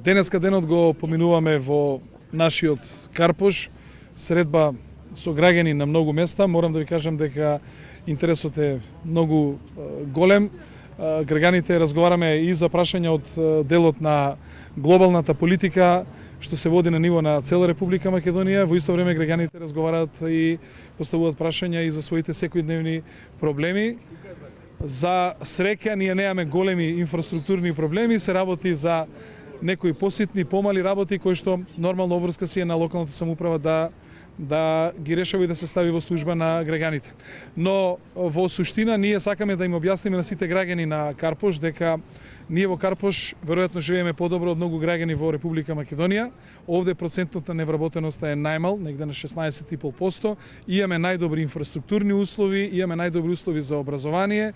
Денеска денот го поминуваме во нашиот Карпош, средба со граѓани на многу места. Морам да ви кажам дека интересот е многу голем. Граѓаните разговараме и за прашања од делот на глобалната политика, што се води на ниво на цела Република Македонија. Во исто време граѓаните разговараат и поставуваат прашања и за своите секојдневни проблеми. За среќа ние немаме големи инфраструктурни проблеми, се работи за некои поситни, помали работи кои што нормално обврска си е на локалната самоуправа да ги решава и да се стави во служба на граѓаните. Но во суштина ние сакаме да им објасниме на сите граѓани на Карпош дека ние во Карпош веројатно живееме подобро од многу граѓани во Република Македонија. Овде процентната невработеност е најмал, негде на 16,5%. Имаме најдобри инфраструктурни услови, имаме најдобри услови за образование.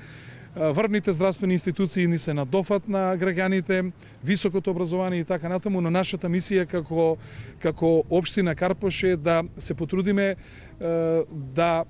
Врвните здравствени институции ни се на дофат на граѓаните, високото образование и така натаму, но нашата мисија како општина Карпош е да се потрудиме да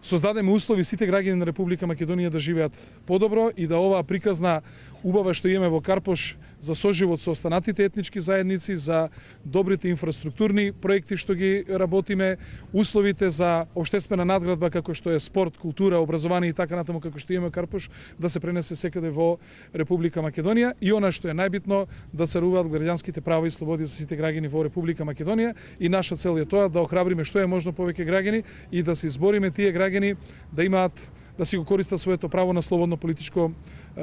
создадеме услови сите граѓани на Република Македонија да живеат подобро и да оваа приказна убава што имаме во Карпош за соживот со останатите етнички заедници, за добрите инфраструктурни проекти што ги работиме, условите за општествена надградба како што е спорт, култура, образование и така натаму како што имаме во Карпош да се пренесе секаде во Република Македонија и она што е најбитно да царуваат граѓанските права и слободи за сите граѓани во Република Македонија и наша цел е тоа да охрабриме што е можно повеќе граѓани и да се избориме тие граѓани да имаат да си го користат своето право на слободно политичко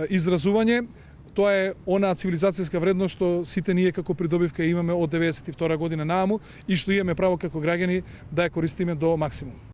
изразување. Тоа е онаа цивилизацијска вредност што сите ние како придобивка имаме од 92 година нааму и што имаме право како граѓани да ја користиме до максимум.